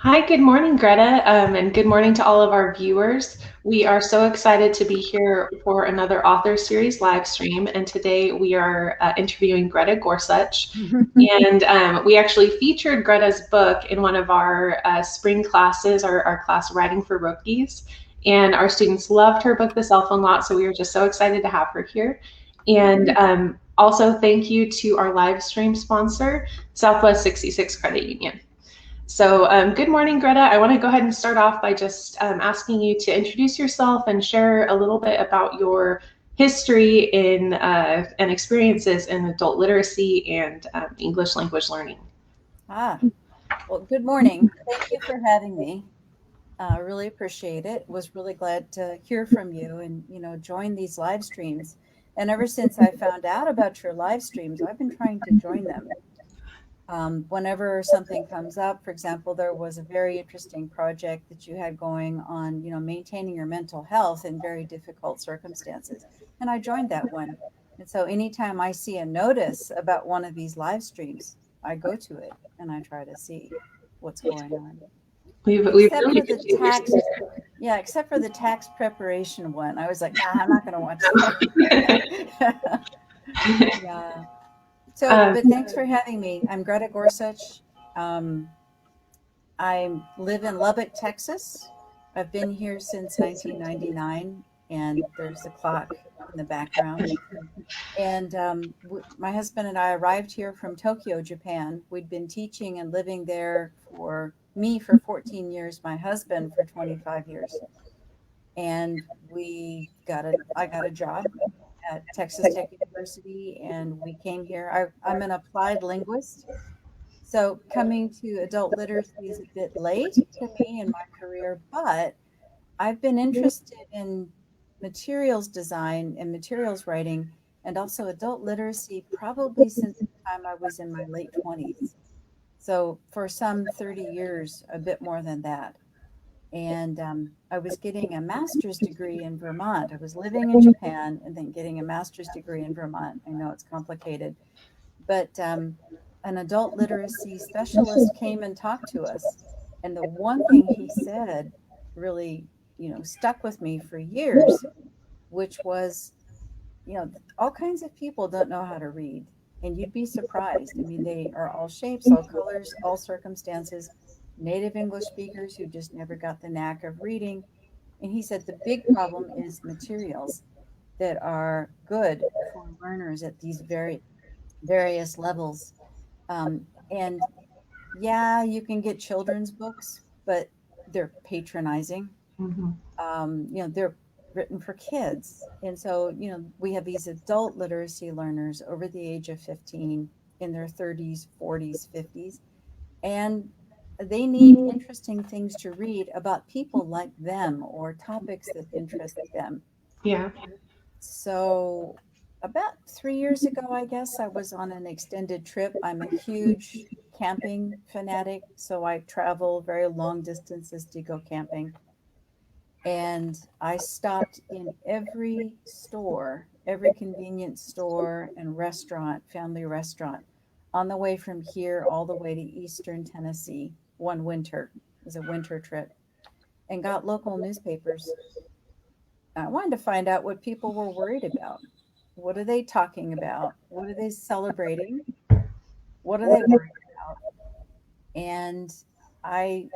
Hi, good morning, Greta, and good morning to all of our viewers. We are so excited to be here for another author series live stream, and today we are interviewing Greta Gorsuch. And we actually featured Greta's book in one of our spring classes, our class Writing for Rookies, and our students loved her book, The Cell Phone Lot, so we were just so excited to have her here. And also thank you to our live stream sponsor, Southwest 66 Credit Union. So good morning, Greta. I want to go ahead and start off by just asking you to introduce yourself and share a little bit about your history in and experiences in adult literacy and English language learning. Well, good morning. Thank you for having me. I really appreciate it. Was really glad to hear from you and, join these live streams. And ever since I found out about your live streams, I've been trying to join them. Whenever something comes up, for example, there was a very interesting project that you had going on, maintaining your mental health in very difficult circumstances. And I joined that one. And so anytime I see a notice about one of these live streams, I go to it and I try to see what's going on. We've Except really for the appreciate your tax, support. yeah, except for the tax preparation one. I was like, I'm not going to watch that. Yeah. So, um, but thanks for having me. I'm Greta Gorsuch. Um, I live in Lubbock, Texas. I've been here since 1999, and there's a clock in the background. And my husband and I arrived here from Tokyo, Japan. We'd been teaching and living there for me for 14 years, my husband for 25 years. And I got a job at Texas Tech University, and we came here. I'm an applied linguist. So coming to adult literacy is a bit late to me in my career, but I've been interested in materials design and materials writing and also adult literacy probably since the time I was in my late 20s. So for some 30 years, a bit more than that. And I was getting a master's degree in Vermont. I was living in Japan and then getting a master's degree in Vermont. I know it's complicated, but an adult literacy specialist came and talked to us. And the one thing he said really, stuck with me for years, which was, all kinds of people don't know how to read. And you'd be surprised. I mean, they are all shapes, all colors, all circumstances, native English speakers who just never got the knack of reading. And he said the big problem is materials that are good for learners at these various levels. And yeah, you can get children's books, but they're patronizing. mhm. They're written for kids. And so, we have these adult literacy learners over the age of 15 in their 30s, 40s, 50s, and they need interesting things to read about people like them or topics that interest them. Yeah. So, about 3 years ago, I guess, I was on an extended trip. I'm a huge camping fanatic, so I travel very long distances to go camping. And I stopped in every store, every convenience store and restaurant, family restaurant, on the way from here all the way to Eastern Tennessee one winter. It was a winter trip, and got local newspapers. I wanted to find out what people were worried about. What are they talking about? What are they celebrating? What are they worried about? And I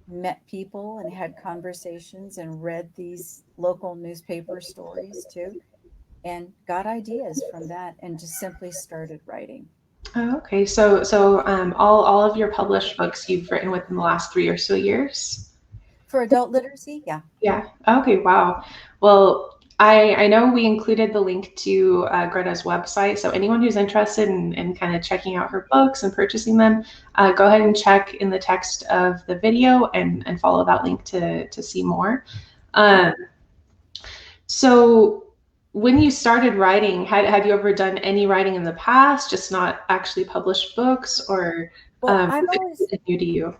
met people and had conversations and read these local newspaper stories too, and got ideas from that and just simply started writing. Oh, okay. So all of your published books you've written within the last 3 or so years. For adult literacy, yeah. Yeah. Okay. Wow. Well, I know we included the link to Greta's website, so anyone who's interested in kind of checking out her books and purchasing them, go ahead and check in the text of the video and follow that link to see more. Um, so when you started writing, had you ever done any writing in the past, just not actually published books, or Well, I've was always, it new to you?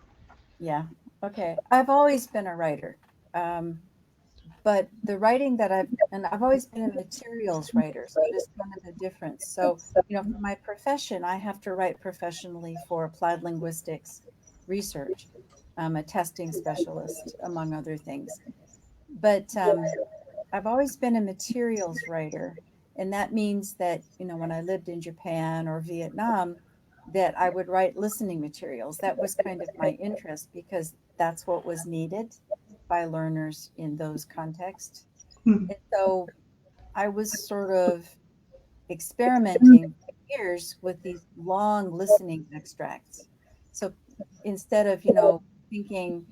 yeah, okay. I've always been a writer. But the writing and I've always been a materials writer, so it is kind of a difference. So, for my profession, I have to write professionally for applied linguistics research. I'm a testing specialist, among other things. But I've always been a materials writer. And that means that, when I lived in Japan or Vietnam, that I would write listening materials. That was kind of my interest because that's what was needed by learners in those contexts. Mhm. And so I was sort of experimenting for years with these long listening extracts. So instead of, thinking,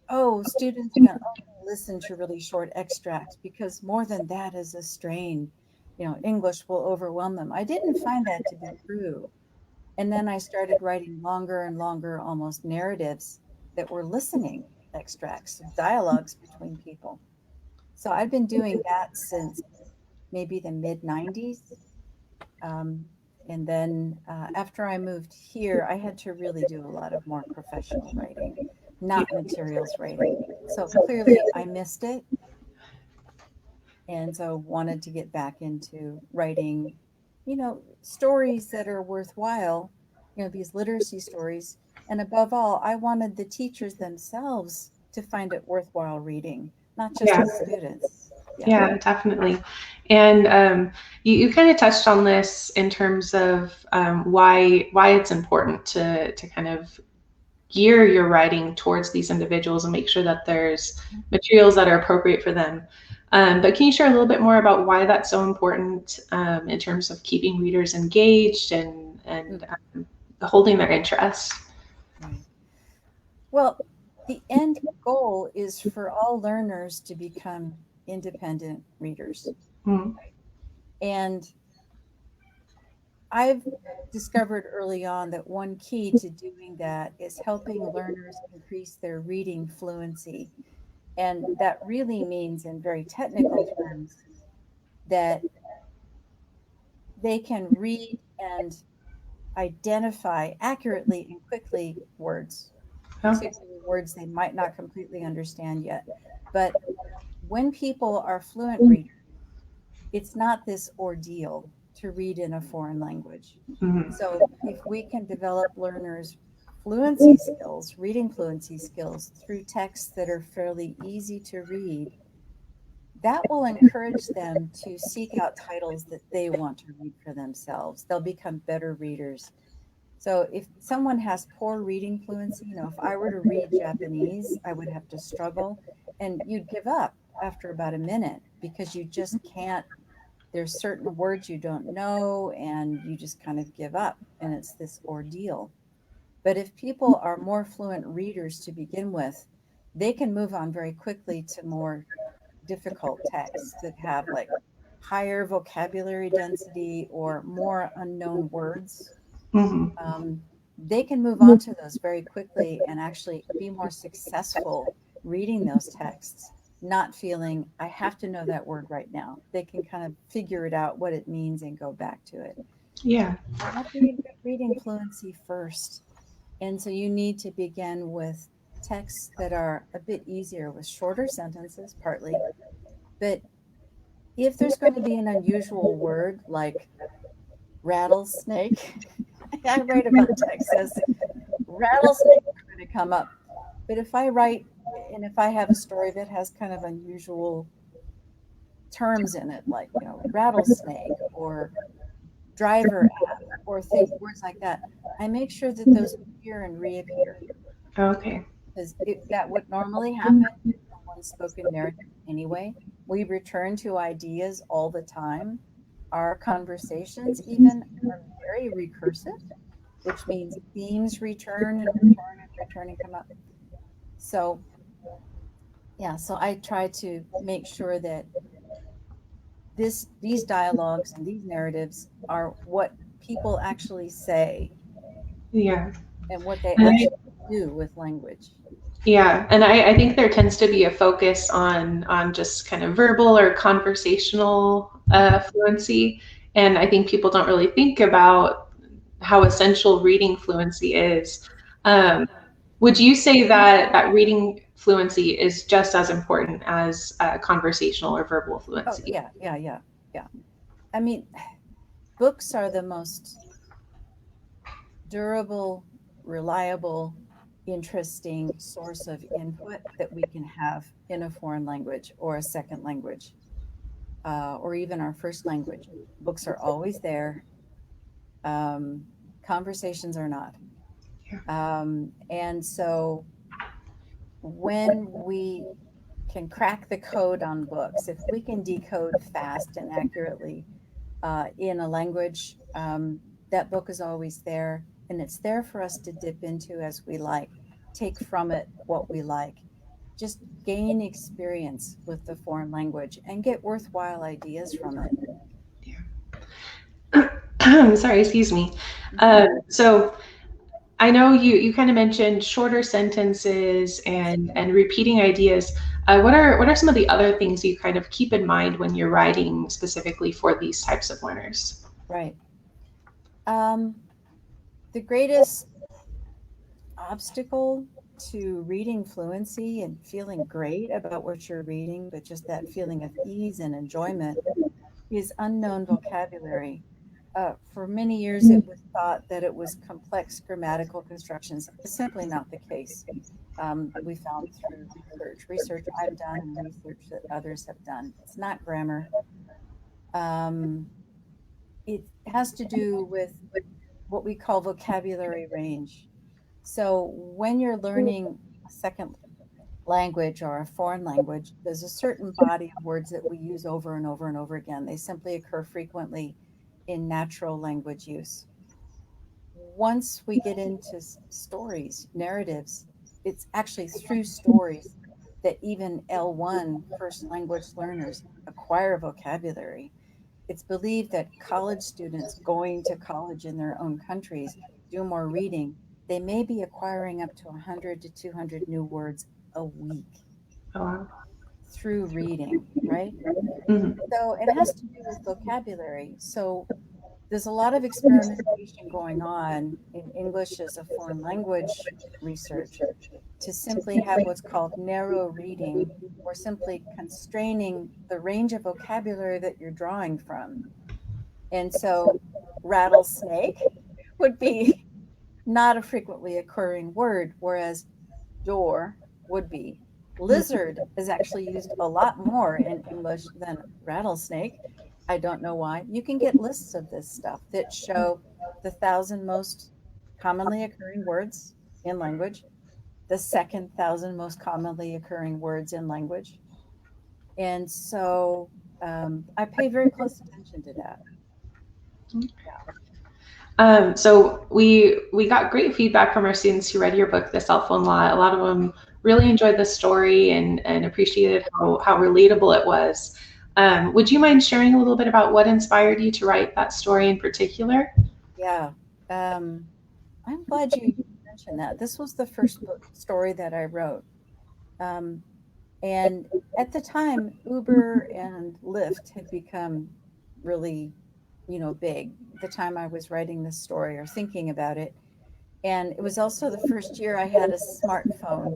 oh, students can only listen to really short extracts because more than that is a strain, English will overwhelm them. I didn't find that to be true. And then I started writing longer and longer, almost narratives that were listening extracts, dialogues between people. So I've been doing that since maybe the mid 90s. Um, and then after I moved here, I had to really do a lot of more professional writing, not materials writing. So clearly I missed it. And so wanted to get back into writing, stories that are worthwhile, these literacy stories. And above all, I wanted the teachers themselves to find it worthwhile reading, not just Yeah. the students. Yeah. Yeah, definitely. And you kind of touched on this in terms of why it's important to kind of gear your writing towards these individuals and make sure that there's materials that are appropriate for them. But can you share a little bit more about why that's so important in terms of keeping readers engaged and holding their interest? Right. Well, the end goal is for all learners to become independent readers. Mm. And I've discovered early on that one key to doing that is helping learners increase their reading fluency. And that really means, in very technical terms, that they can read and identify accurately and quickly words, Okay. particularly words they might not completely understand yet. But when people are fluent readers, it's not this ordeal to read in a foreign language. Mhm. So if we can develop learners' fluency skills, reading fluency skills through texts that are fairly easy to read, that will encourage them to seek out titles that they want to read for themselves. They'll become better readers. So if someone has poor reading fluency, if I were to read Japanese, I would have to struggle and you'd give up after about a minute because you just can't. There's certain words you don't know and you just kind of give up and it's this ordeal. But if people are more fluent readers to begin with, they can move on very quickly to more difficult texts that have like higher vocabulary density or more unknown words. Mhm. They can move on to those very quickly and actually be more successful reading those texts, not feeling I have to know that word right now. They can kind of figure it out what it means and go back to it. Yeah. You have to get reading fluency first. And so you need to begin with texts that are a bit easier with shorter sentences, partly. But if there's going to be an unusual word like rattlesnake, I write about Texas, rattlesnake are going to come up. But if I write and if I have a story that has kind of unusual terms in it, like, rattlesnake or driver app or words like that, I make sure that those appear and reappear Okay. because that would normally happen in one spoken narrative anyway. We return to ideas all the time. Our conversations even are very recursive, which means themes return and return and return and come up. So yeah, so I try to make sure that these dialogues and these narratives are what people actually say Yeah. and what they And I, actually do with language. yeah, and I think there tends to be a focus on just kind of verbal or conversational fluency, and I think people don't really think about how essential reading fluency is. Yeah. Um, would you say that reading fluency is just as important as conversational or verbal Oh, fluency? yeah, yeah, yeah, yeah. I mean, books are the most durable, reliable, interesting source of input that we can have in a foreign language or a second language, or even our first language. Books are always there. Um, Conversations are not. And so when we can crack the code on books, if we can decode fast and accurately in a language, that book is always there, and it's there for us to dip into as we like, take from it what we like, just gain experience with the foreign language and get worthwhile ideas from it. Sorry, excuse me. Mhm. So I know you kind of mentioned shorter sentences Yes, and repeating ideas. What are some of the other things you kind of keep in mind when you're writing specifically for these types of learners? right. Um, the greatest obstacle to reading fluency and feeling great about what you're reading, but just that feeling of ease and enjoyment, is unknown vocabulary. For many years, it was thought that it was complex grammatical constructions. It's simply not the case. We found through research I've done and research that others have done. It's not grammar. Um, it has to do with what we call vocabulary range. So when you're learning a second language or a foreign language, there's a certain body of words that we use over and over and over again. They simply occur frequently in natural language use. Once we get into stories, narratives, it's actually through stories that even L1 first language learners acquire vocabulary. It's believed that college students going to college in their own countries do more reading. They may be acquiring up to 100 to 200 new words a week Oh, wow. through reading, right? Mhm. So it has to do with vocabulary. So there's a lot of experimentation going on in English as a foreign language research to simply have what's called narrow reading, or simply constraining the range of vocabulary that you're drawing from. And so rattlesnake would be not a frequently occurring word, whereas door would be. Lizard is actually used a lot more in English than rattlesnake. I don't know why. You can get lists of this stuff that show the 1,000 most commonly occurring words in language, the second 1,000 most commonly occurring words in language. And so I pay very close attention to that. So we got great feedback from our students who read your book, The Cell Phone Law. A lot of them really enjoyed the story and appreciated how relatable it was. Would you mind sharing a little bit about what inspired you to write that story in particular? Yeah. Um, I'm glad you mentioned that. This was the first book story that I wrote. Um, and at the time, Uber and Lyft had become really, big. The time I was writing this story or thinking about it. And it was also the first year I had a smartphone.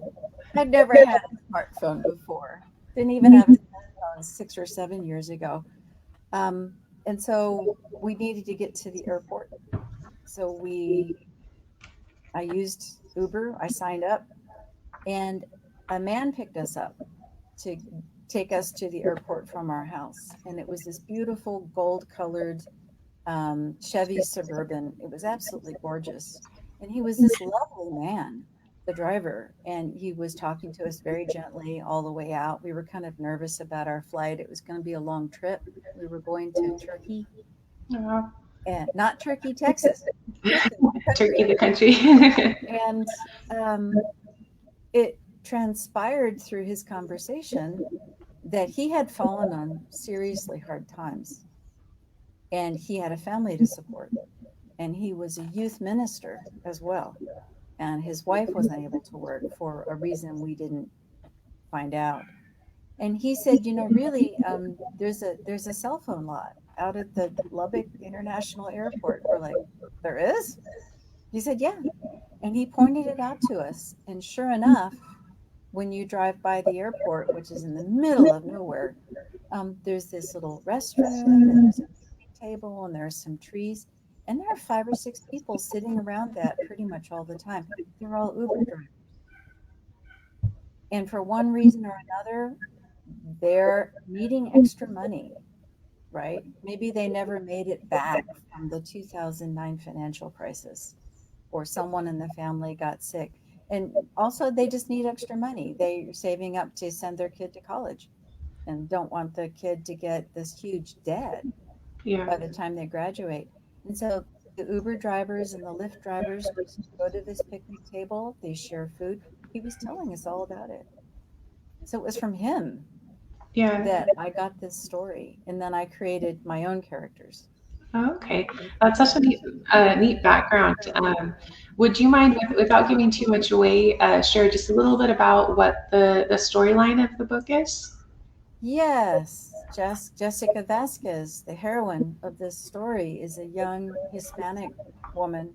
I'd never had a smartphone before. Didn't even have a smartphone 6 or 7 years ago. Um, and so we needed to get to the airport. So I used Uber. I signed up, and a man picked us up to take us to the airport from our house. And it was this beautiful gold colored Chevy Suburban. It was absolutely gorgeous. And he was this lovely man, the driver. And he was talking to us very gently all the way out. We were kind of nervous about our flight. It was going to be a long trip. We were going to Turkey, Oh, and not Turkey, Texas, Turkey, Turkey, country. the country. And um, it transpired through his conversation that he had fallen on seriously hard times, and he had a family to support, and he was a youth minister as well, and his wife wasn't able to work for a reason we didn't find out. And he said, really, there's a cell phone lot out at the Lubbock International Airport. We're like, there is? He said, yeah. And he pointed it out to us, and sure enough, when you drive by the airport, which is in the middle of nowhere, there's this little restroom, and there's a picnic table, and there's some trees, and there are 5 or 6 people sitting around that pretty much all the time. They're all Uber drivers. And for one reason or another, they're needing extra money, right? Maybe they never made it back from the 2009 financial crisis, or someone in the family got sick. And also, they just need extra money. They're saving up to send their kid to college and don't want the kid to get this huge debt Yeah. by the time they graduate. And so the Uber drivers and the Lyft drivers just go to this picnic table, they share food. He was telling us all about it. So it was from him Yeah. that I got this story. And then I created my own characters. Oh, okay. That's such a neat background. Would you mind, without giving too much away, share just a little bit about what the storyline of the book is? Yes, Jessica Vasquez, the heroine of this story, is a young Hispanic woman,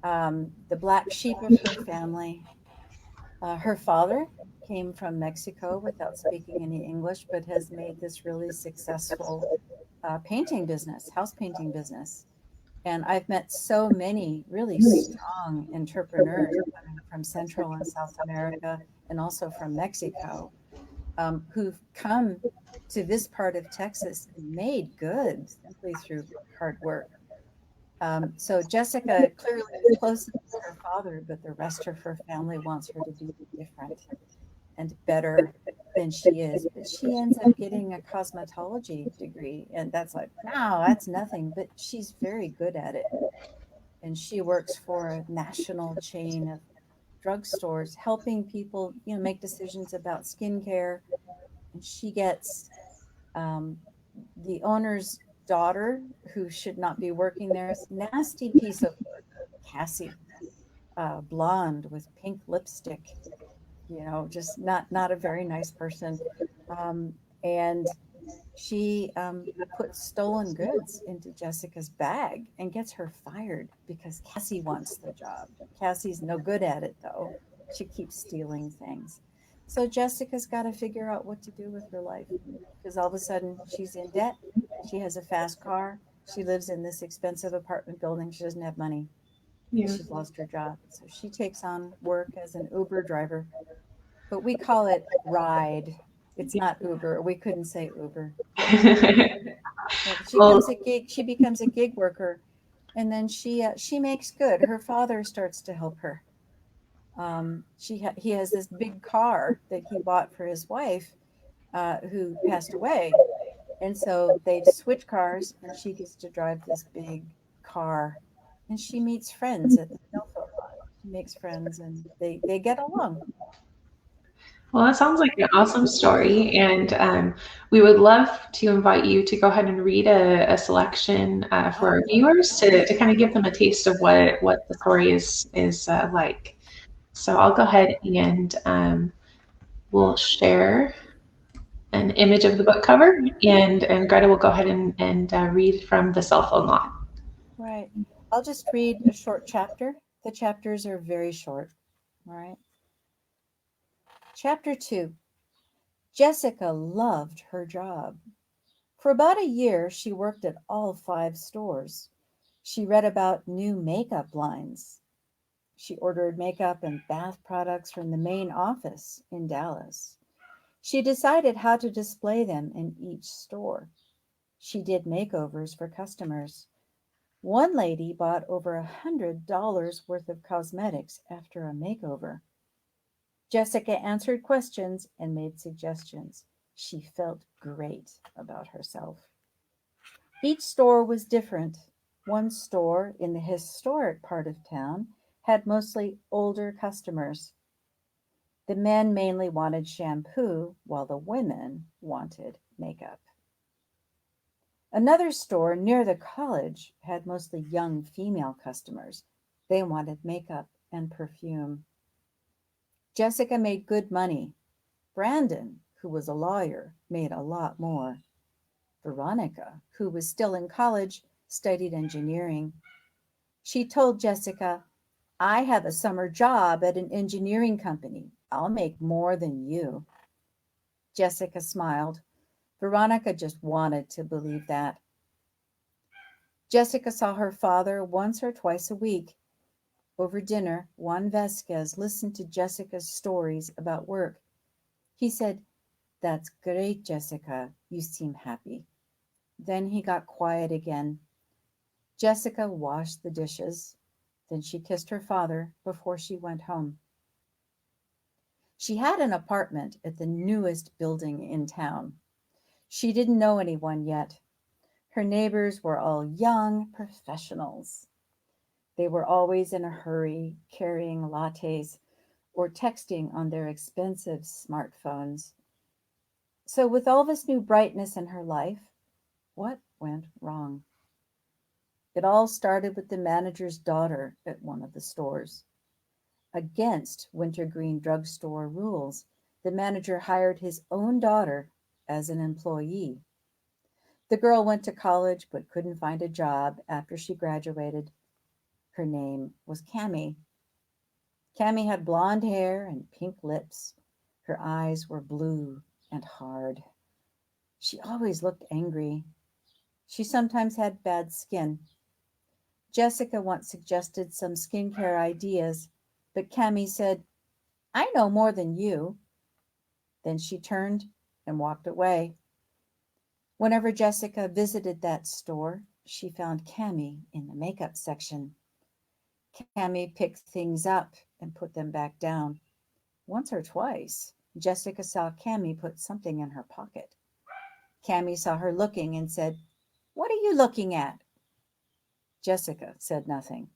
the black sheep of her family. Her father came from Mexico without speaking any English, but has made this really successful painting business, house painting business. And I've met so many really strong entrepreneurs coming from Central and South America and also from Mexico, who've come to this part of Texas and made good simply through hard work. So Jessica clearly is close to her father, but the rest of her family wants her to be different and better than she is. But she ends up getting a cosmetology degree, and that's like, no, that's nothing. But she's very good at it, and she works for a national chain of drugstores, helping people, make decisions about skincare. And she gets um, the owner's daughter, who should not be working there, is a nasty piece of work, Cassie, blonde with pink lipstick, just not a very nice person. Um, and she puts stolen goods into Jessica's bag and gets her fired because Cassie wants the job. Cassie's no good at it, though. She keeps stealing things. So Jessica's got to figure out what to do with her life because all of a sudden she's in debt. She has a fast car. She lives in this expensive apartment building. She doesn't have money because Yeah. she's lost her job. So she takes on work as an Uber driver, but we call it ride. It's not Uber. We couldn't say Uber. Yeah, Well, she becomes a gig worker, and then she makes good. Her father starts to help her. He has this big car that he bought for his wife, who passed away, and so they switch cars, and she gets to drive this big car, and she meets friends at the cell phone line. She makes friends, and they get along. well, that sounds like an awesome story, and we would love to invite you to go ahead and read a selection for Oh, our viewers to kind of give them a taste of what the story is like. So I'll go ahead and we'll share an image of the book cover, and Greta will go ahead and read from the cell phone lot. right. I'll just read a short chapter. The chapters are very short. All right. Chapter 2. Jessica loved her job. For about a year, she worked at all 5 stores. She read about new makeup lines. She ordered makeup and bath products from the main office in Dallas. She decided how to display them in each store. She did makeovers for customers. One lady bought over $100 worth of cosmetics after a makeover. Jessica answered questions and made suggestions. She felt great about herself. Each store was different. One store in the historic part of town had mostly older customers. The men mainly wanted shampoo, while the women wanted makeup. Another store near the college had mostly young female customers. They wanted makeup and perfume. Jessica made good money. Brandon, who was a lawyer, made a lot more. Veronica, who was still in college, studied engineering. She told Jessica, I have a summer job at an engineering company. I'll make more than you. Jessica smiled. Veronica just wanted to believe that. Jessica saw her father once or twice a week. Over dinner, Juan Vasquez listened to Jessica's stories about work. He said, "That's great, Jessica. You seem happy." Then he got quiet again. Jessica washed the dishes. Then she kissed her father before she went home. She had an apartment at the newest building in town. She didn't know anyone yet. Her neighbors were all young professionals. They were always in a hurry, carrying lattes or texting on their expensive smartphones. So, with all this new brightness in her life, what went wrong? It all started with the manager's daughter at one of the stores. Against wintergreen drugstore rules, the manager hired his own daughter as an employee. The girl went to college but couldn't find a job after she graduated. Her name was Cammy. Cammy had blonde hair and pink lips. Her eyes were blue and hard. She always looked angry. She sometimes had bad skin. Jessica once suggested some skincare ideas, but Cammy said, "I know more than you." Then she turned and walked away. Whenever Jessica visited that store, she found Cammy in the makeup section. Cammy picked things up and put them back down. Once or twice, Jessica saw Cammy put something in her pocket. Cammy saw her looking and said, "What are you looking at?" Jessica said nothing.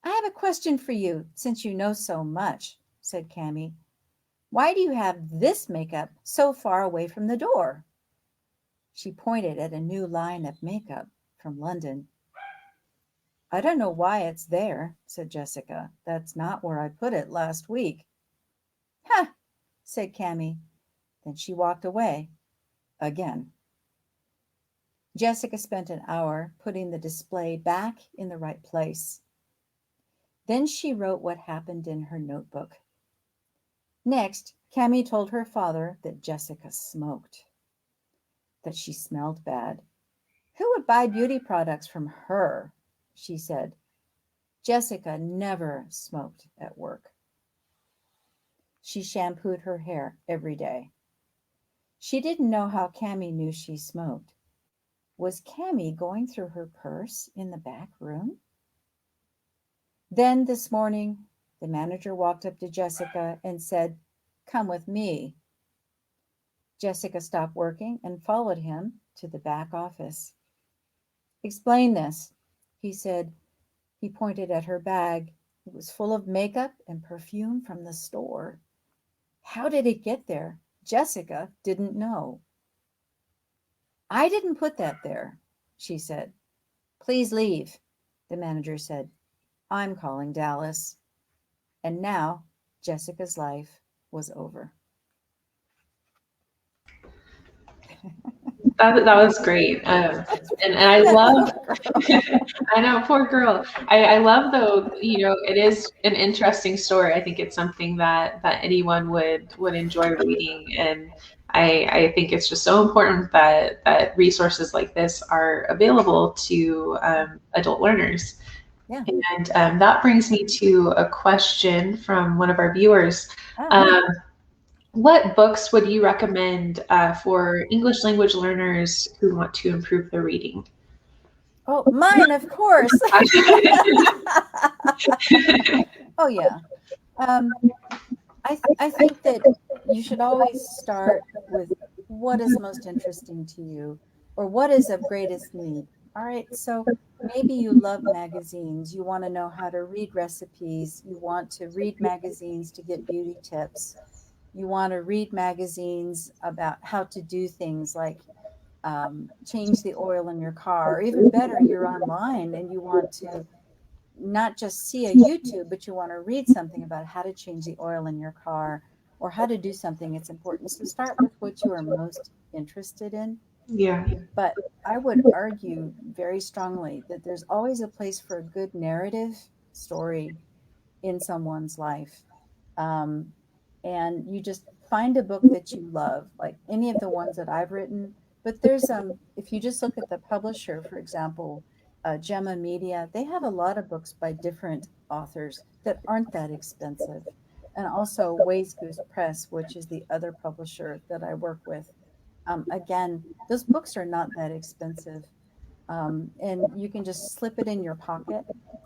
"I have a question for you, since you know so much," said Cammy. "Why do you have this makeup so far away from the door?" She pointed at a new line of makeup from London. "I don't know why it's there," said Jessica. "That's not where I put it last week." "Huh," said Cammy. Then she walked away again. Jessica spent an hour putting the display back in the right place. Then she wrote what happened in her notebook. Next, Cammy told her father that Jessica smoked, that she smelled bad. "Who would buy beauty products from her?" she said. Jessica never smoked at work. She shampooed her hair every day. She didn't know how Cammy knew she smoked. Was Cammy going through her purse in the back room? Then this morning, the manager walked up to Jessica and said, "Come with me." Jessica stopped working and followed him to the back office. "Explain this," he said. He pointed at her bag. It was full of makeup and perfume from the store. How did it get there? Jessica didn't know. "I didn't put that there," she said. "Please leave," the manager said. "I'm calling Dallas." And now Jessica's life was over. That was great. And I That love, poor girl. I know, poor girl. I love though, it is an interesting story. I think it's something that anyone would enjoy reading. And I think it's just so important that resources like this are available to adult learners. Yeah. And that brings me to a question from one of our viewers. Oh. Um, what books would you recommend for English language learners who want to improve their reading? Oh, mine, of course. Oh, yeah. Um, I think that you should always start with what is most interesting to you or what is of greatest need. All right. So maybe you love magazines. You want to know how to read recipes. You want to read magazines to get beauty tips. You want to read magazines about how to do things like change the oil in your car, or even better, you're online and you want to not just see a YouTube, but you want to read something about how to change the oil in your car or how to do something. It's important. So start with what you are most interested in. Yeah. But I would argue very strongly that there's always a place for a good narrative story in someone's life. Um, and you just find a book that you love, like any of the ones that I've written. But there's if you just look at the publisher, for example, Gemma Media, they have a lot of books by different authors that aren't that expensive. and also Ways Goose Press, which is the other publisher that I work with. Again, those books are not that expensive, and you can just slip it in your pocket,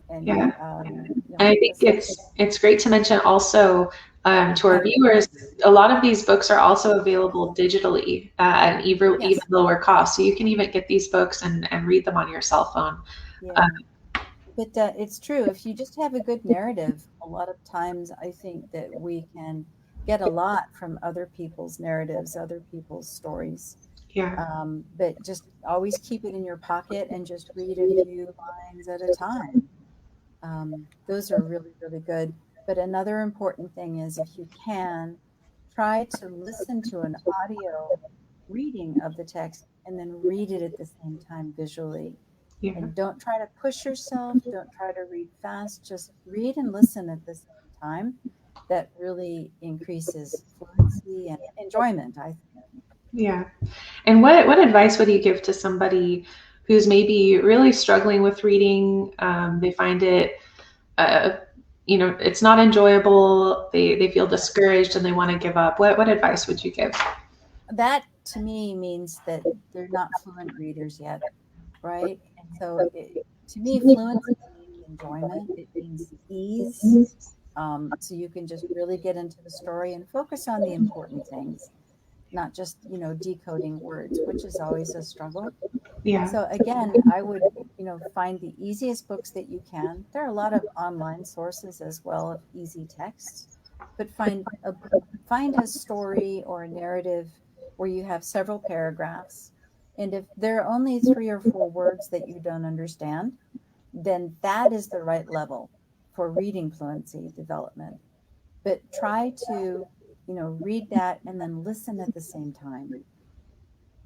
and Yeah. you And know, I think it's great to mention also to our yeah, viewers, a lot of these books are also available digitally at an even yes, lower cost. So you can even get these books and read them on your cell phone. yeah. But it's true. If you just have a good narrative, a lot of times I think that we can get a lot from other people's narratives, other people's stories. Yeah, But just always keep it in your pocket and just read a few lines at a time. Those are really, really good. But another important thing is if you can, try to listen to an audio reading of the text and then read it at the same time visually. yeah, And don't try to push yourself, don't try to read fast, just read and listen at the same time. That really increases fluency and enjoyment, I think. yeah. And what advice would you give to somebody who's maybe really struggling with reading? They find it, uh, it's not enjoyable. They feel discouraged and they want to give up. What advice would you give? That to me means that they're not fluent readers yet, right? And so to me, fluency means enjoyment, it means ease. So you can just really get into the story and focus on the important things, not just, decoding words, which is always a struggle. Yeah, So again, I would, find the easiest books that you can. There are a lot of online sources as well of easy texts, but find a story or a narrative where you have several paragraphs. And if there are only 3 or 4 words that you don't understand, then that is the right level for reading fluency development. But try to, read that and then listen at the same time,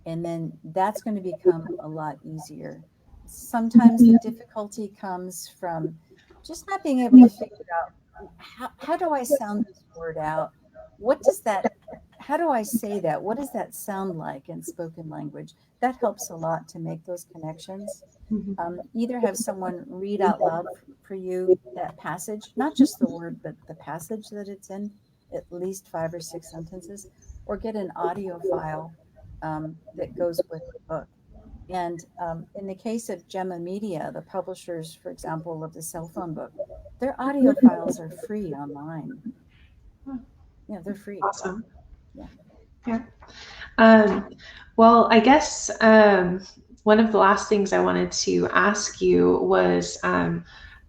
and then that's going to become a lot easier. Sometimes the difficulty comes from just not being able to figure out how do I sound this word out? What does that, how do I say that? What does that sound like in spoken language? That helps a lot to make those connections. hmm, Either have someone read out loud for you that passage, not just the word, but the passage that it's in, at least 5 or 6 sentences, or get an audio file that goes with the book. And in the case of Gemma Media, the publishers, for example, of the cell phone book, their audio files are free online. Yeah, they're free. awesome. Yeah. Yeah. Um, well, I guess one of the last things I wanted to ask you was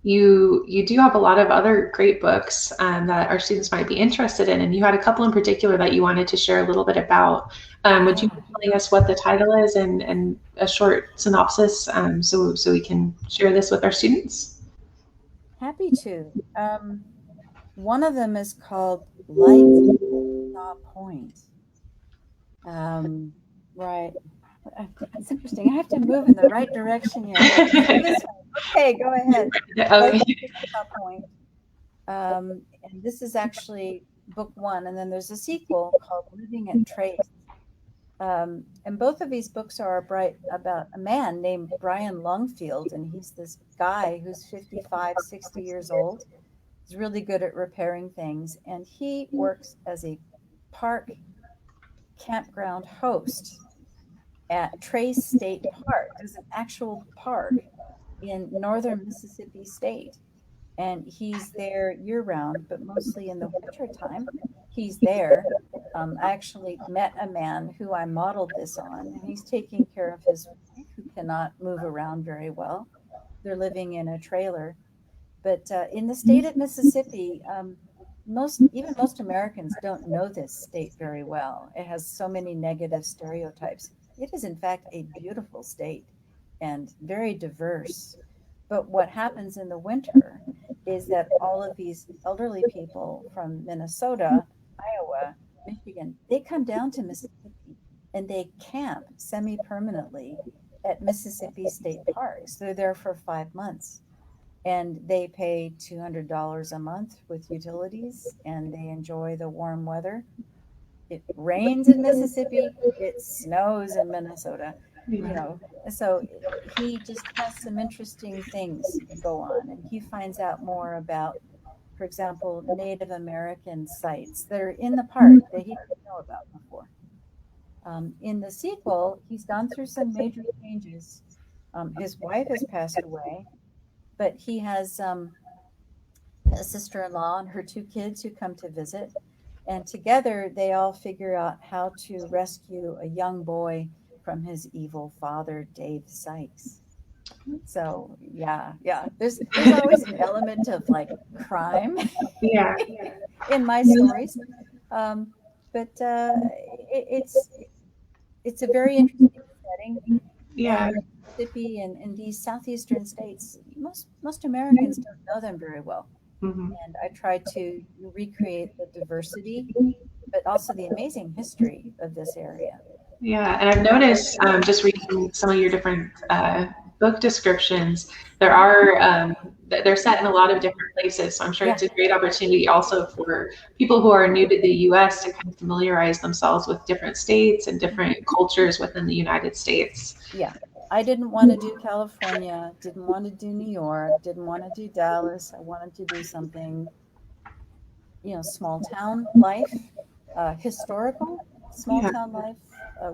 you do have a lot of other great books that our students might be interested in, and you had a couple in particular that you wanted to share a little bit about. Would you Yeah. mind telling us what the title is and a short synopsis so we can share this with our students? Happy to. One of them is called Light Saw Point. Um, right. It's interesting. I have to move in the right direction here. Oh, this way. Okay, go ahead. Light Okay. Saw Point. And this is actually book one, and then there's a sequel called Living at Trace. And both of these books are about a man named Brian Longfield, and he's this guy who's 55, 60 years old. He's really good at repairing things, and he works as a park campground host at Trace State Park. There's an actual park in northern Mississippi State, and he's there year round, but mostly in the winter time. He's there. I actually met a man who I modeled this on, and he's taking care of his wife who cannot move around very well. They're living in a trailer. But in the state of Mississippi, most Americans don't know this state very well. It has so many negative stereotypes. It is, in fact, a beautiful state and very diverse. But what happens in the winter is that all of these elderly people from Minnesota, Iowa, Michigan, they come down to Mississippi and they camp semi permanently at Mississippi State Parks. They're there for 5 months and they pay $200 a month with utilities and they enjoy the warm weather. It rains in Mississippi, it snows in Minnesota, you Yeah. know. So he just has some interesting things go on, and he finds out more about for example, Native American sites that are in the park that he didn't know about before. In the sequel, he's gone through some major changes. His wife has passed away, but he has a sister-in-law and her two kids who come to visit. And together they all figure out how to rescue a young boy from his evil father, Dave Sykes. So yeah, there's always an element of like crime Yeah. in my stories, but it's a very interesting setting. Yeah. Mississippi and these southeastern states, most Americans don't know them very well, Mhm. and I try to recreate the diversity, but also the amazing history of this area. Yeah, and I've noticed just reading some of your different book descriptions, there are they're set in a lot of different places. So I'm sure Yeah, it's a great opportunity also for people who are new to the U.S. to kind of familiarize themselves with different states and different cultures within the United States. yeah. I didn't want to do California, didn't want to do New York, didn't want to do Dallas. I wanted to do something, small town life, historical small Yeah. town life.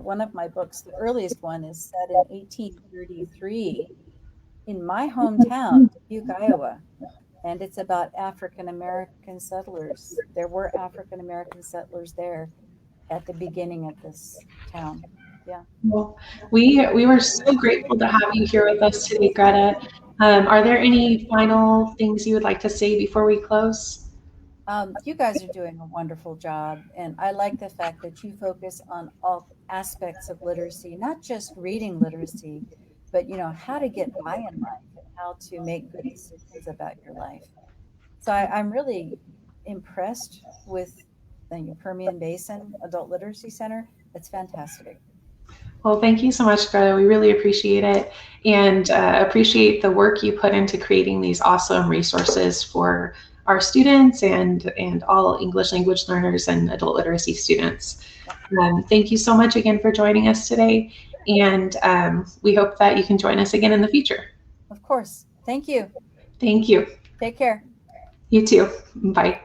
One of my books, the earliest one, is set in 1833 in my hometown, Dubuque, Iowa, and it's about African American settlers. There were African American settlers there at the beginning of this town. Yeah. Well, we were so grateful to have you here with us today, Greta. Are there any final things you would like to say before we close? You guys are doing a wonderful job, and I like the fact that you focus on all aspects of literacy, not just reading literacy, but how to get by in life and how to make good decisions about your life. So I'm really impressed with the Permian Basin Adult Literacy Center. It's fantastic. Well, thank you so much, Greta. We really appreciate it and appreciate the work you put into creating these awesome resources for our students and all English language learners and adult literacy students. Thank you so much again for joining us today, and we hope that you can join us again in the future. Of course. Thank you. Thank you. Take care. You too. Bye.